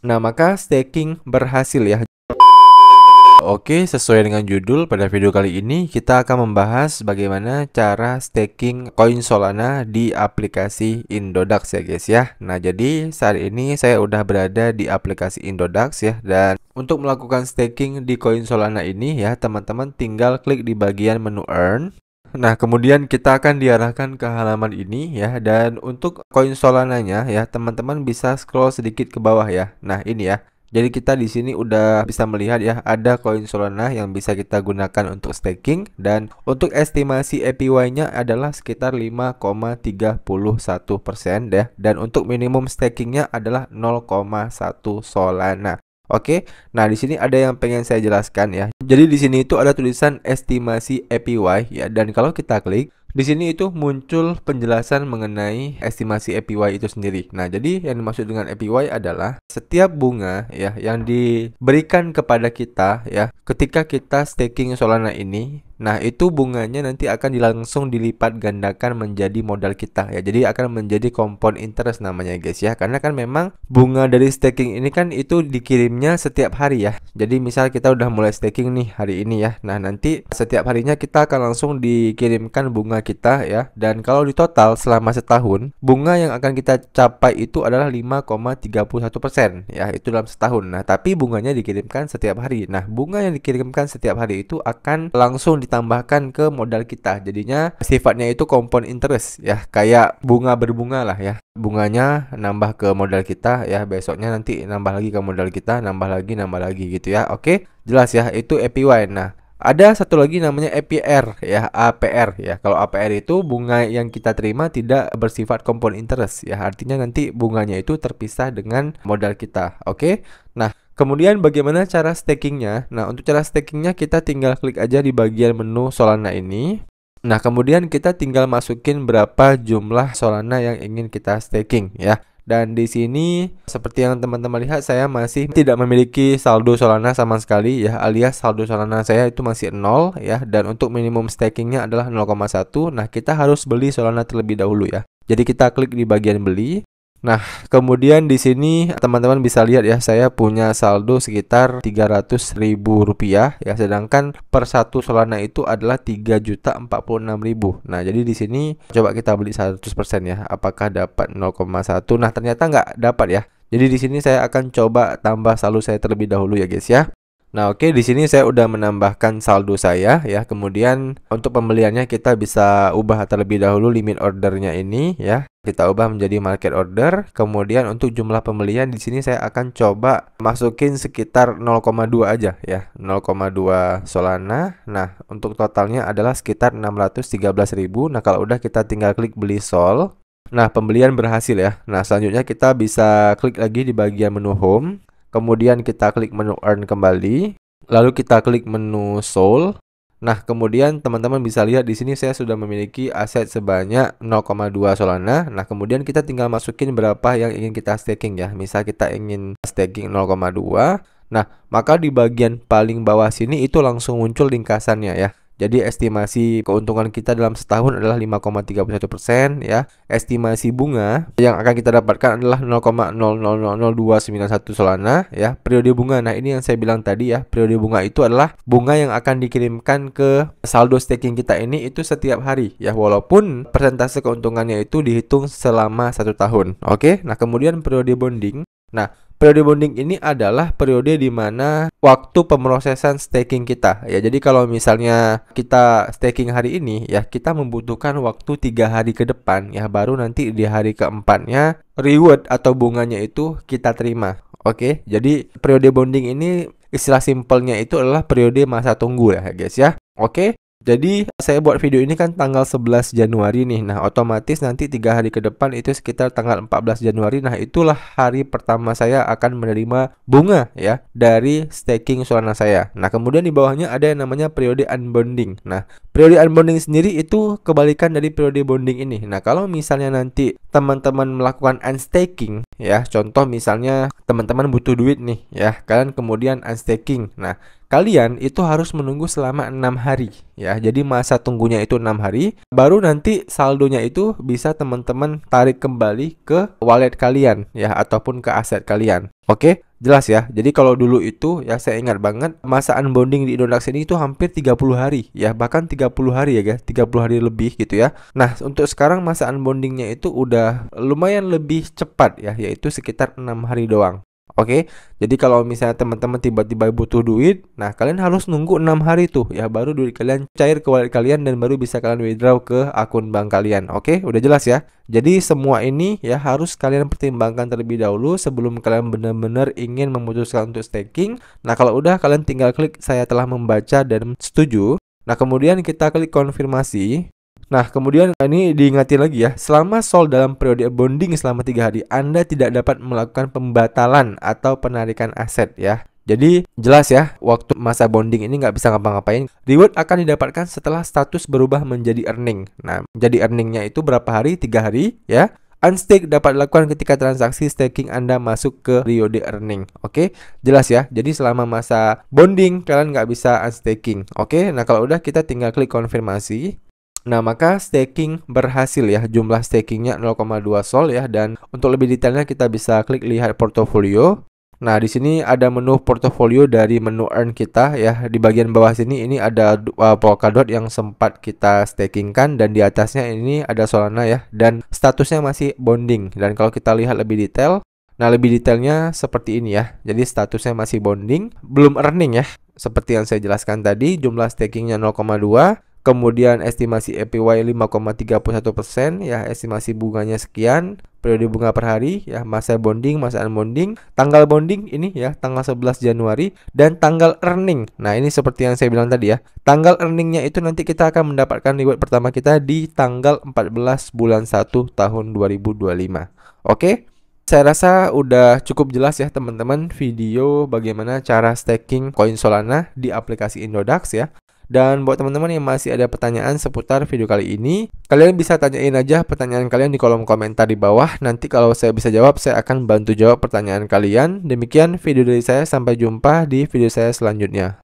Nah, maka staking berhasil ya. Oke, sesuai dengan judul, pada video kali ini kita akan membahas bagaimana cara staking koin Solana di aplikasi Indodax ya guys ya. Nah, jadi saat ini saya udah berada di aplikasi Indodax ya, dan untuk melakukan staking di koin Solana ini ya, teman-teman tinggal klik di bagian menu Earn. Nah, kemudian kita akan diarahkan ke halaman ini ya, dan untuk koin Solananya ya, teman-teman bisa scroll sedikit ke bawah ya. Nah, ini ya. Jadi kita di sini udah bisa melihat ya, ada koin Solana yang bisa kita gunakan untuk staking, dan untuk estimasi APY-nya adalah sekitar 5,31% ya, dan untuk minimum stakingnya adalah 0,1 Solana. Oke, nah di sini ada yang pengen saya jelaskan ya. Jadi di sini itu ada tulisan estimasi APY ya, dan kalau kita klik di sini itu muncul penjelasan mengenai estimasi APY itu sendiri. Nah, jadi yang dimaksud dengan APY adalah setiap bunga ya yang diberikan kepada kita ya ketika kita staking Solana ini. Nah, itu bunganya nanti akan langsung dilipat gandakan menjadi modal kita ya. Jadi akan menjadi compound interest namanya guys ya. Karena kan memang bunga dari staking ini kan itu dikirimnya setiap hari ya. Jadi misal kita udah mulai staking nih hari ini ya. Nah, nanti setiap harinya kita akan langsung dikirimkan bunga kita ya. Dan kalau di total selama setahun, bunga yang akan kita capai itu adalah 5,31% ya. Itu dalam setahun. Nah, tapi bunganya dikirimkan setiap hari. Nah, bunga yang dikirimkan setiap hari itu akan langsung ditambahkan ke modal kita. Jadinya sifatnya itu compound interest ya, kayak bunga berbunga lah ya. Bunganya nambah ke modal kita ya, besoknya nanti nambah lagi ke modal kita, nambah lagi gitu ya. Oke, jelas ya, itu APY. Nah, ada satu lagi namanya APR ya, APR ya. Kalau APR itu bunga yang kita terima tidak bersifat compound interest ya. Artinya nanti bunganya itu terpisah dengan modal kita. Oke. Nah, kemudian bagaimana cara stakingnya? Nah, untuk cara stakingnya kita tinggal klik aja di bagian menu Solana ini. Nah, kemudian kita tinggal masukin berapa jumlah Solana yang ingin kita staking ya. Dan di sini seperti yang teman-teman lihat, saya masih tidak memiliki saldo Solana sama sekali ya, alias saldo Solana saya itu masih 0 ya. Dan untuk minimum stakingnya adalah 0,1. Nah, kita harus beli Solana terlebih dahulu ya. Jadi kita klik di bagian beli. Nah, kemudian di sini teman-teman bisa lihat ya, saya punya saldo sekitar 300.000 rupiah ya, sedangkan per satu Solana itu adalah 3.046.000. Nah, jadi di sini coba kita beli 100% ya, apakah dapat 0,1. Nah, ternyata nggak dapat ya. Jadi di sini saya akan coba tambah saldo saya terlebih dahulu ya guys ya. Nah, oke, di sini saya udah menambahkan saldo saya ya. Kemudian untuk pembeliannya kita bisa ubah terlebih dahulu limit ordernya ini ya. Kita ubah menjadi market order. Kemudian untuk jumlah pembelian di sini saya akan coba masukin sekitar 0,2 aja ya. 0,2 Solana. Nah, untuk totalnya adalah sekitar 613.000. Nah, kalau udah kita tinggal klik beli Sol. Nah, pembelian berhasil ya. Nah, selanjutnya kita bisa klik lagi di bagian menu home. Kemudian kita klik menu earn kembali, lalu kita klik menu soul. Nah, kemudian teman-teman bisa lihat di sini saya sudah memiliki aset sebanyak 0,2 Solana. Nah, kemudian kita tinggal masukin berapa yang ingin kita staking ya. Misal kita ingin staking 0,2. Nah, maka di bagian paling bawah sini itu langsung muncul ringkasannya ya. Jadi estimasi keuntungan kita dalam setahun adalah 5,31% ya. Estimasi bunga yang akan kita dapatkan adalah 0,000291 Solana ya. Periode bunga, nah ini yang saya bilang tadi ya, periode bunga itu adalah bunga yang akan dikirimkan ke saldo staking kita ini itu setiap hari ya, walaupun persentase keuntungannya itu dihitung selama 1 tahun. Oke, nah kemudian periode bonding. Nah, periode bonding ini adalah periode di mana waktu pemrosesan staking kita ya. Jadi kalau misalnya kita staking hari ini ya, kita membutuhkan waktu 3 hari ke depan ya, baru nanti di hari keempatnya reward atau bunganya itu kita terima. Oke, jadi periode bonding ini istilah simpelnya itu adalah periode masa tunggu ya guys ya. Oke. Jadi saya buat video ini kan tanggal 11 Januari nih. Nah, otomatis nanti 3 hari ke depan itu sekitar tanggal 14 Januari. Nah, itulah hari pertama saya akan menerima bunga ya dari staking Solana saya. Nah, kemudian di bawahnya ada yang namanya periode unbonding. Nah, periode unbonding sendiri itu kebalikan dari periode bonding ini. Nah, kalau misalnya nanti teman-teman melakukan unstaking ya, contoh misalnya teman-teman butuh duit nih ya, kalian kemudian unstaking. Nah, kalian itu harus menunggu selama 6 hari ya. Jadi masa tunggunya itu 6 hari, baru nanti saldonya itu bisa teman-teman tarik kembali ke wallet kalian ya, ataupun ke aset kalian. Oke. Jelas ya. Jadi kalau dulu itu ya saya ingat banget masa unbonding di Indodax ini itu hampir 30 hari ya, bahkan 30 hari ya guys, 30 hari lebih gitu ya. Nah, untuk sekarang masa unbondingnya itu udah lumayan lebih cepat ya, yaitu sekitar 6 hari doang. Oke, jadi kalau misalnya teman-teman tiba-tiba butuh duit, nah kalian harus nunggu 6 hari tuh ya, baru duit kalian cair ke wallet kalian dan baru bisa kalian withdraw ke akun bank kalian. Oke, udah jelas ya. Jadi semua ini ya harus kalian pertimbangkan terlebih dahulu sebelum kalian benar-benar ingin memutuskan untuk staking. Nah, kalau udah kalian tinggal klik saya telah membaca dan setuju. Nah, kemudian kita klik konfirmasi. Nah, kemudian ini diingatin lagi ya, selama sol dalam periode bonding selama 3 hari, Anda tidak dapat melakukan pembatalan atau penarikan aset ya. Jadi jelas ya, waktu masa bonding ini nggak bisa ngapa-ngapain. Reward akan didapatkan setelah status berubah menjadi earning. Nah, menjadi earningnya itu berapa hari? 3 hari ya. Unstake dapat dilakukan ketika transaksi staking Anda masuk ke periode earning. Oke, jelas ya. Jadi selama masa bonding kalian nggak bisa unstaking. Oke, nah kalau udah kita tinggal klik konfirmasi. Nah, maka staking berhasil ya. Jumlah stakingnya 0,2 sol ya. Dan untuk lebih detailnya kita bisa klik lihat portofolio. Nah, di sini ada menu portofolio dari menu earn kita ya. Di bagian bawah sini ini ada Polkadot yang sempat kita stakingkan, dan di atasnya ini ada Solana ya. Dan statusnya masih bonding. Dan kalau kita lihat lebih detail, nah lebih detailnya seperti ini ya. Jadi statusnya masih bonding, belum earning ya. Seperti yang saya jelaskan tadi, jumlah stakingnya 0,2. Kemudian estimasi APY 5,31% ya, estimasi bunganya sekian, periode bunga per hari ya, masa bonding, masa unbonding, tanggal bonding ini ya tanggal 11 Januari, dan tanggal earning. Nah, ini seperti yang saya bilang tadi ya. Tanggal earningnya itu nanti kita akan mendapatkan reward pertama kita di tanggal 14 bulan 1 tahun 2025. Oke? Saya rasa udah cukup jelas ya teman-teman video bagaimana cara staking koin Solana di aplikasi Indodax ya. Dan buat teman-teman yang masih ada pertanyaan seputar video kali ini, kalian bisa tanyain aja pertanyaan kalian di kolom komentar di bawah. Nanti kalau saya bisa jawab, saya akan bantu jawab pertanyaan kalian. Demikian video dari saya, sampai jumpa di video saya selanjutnya.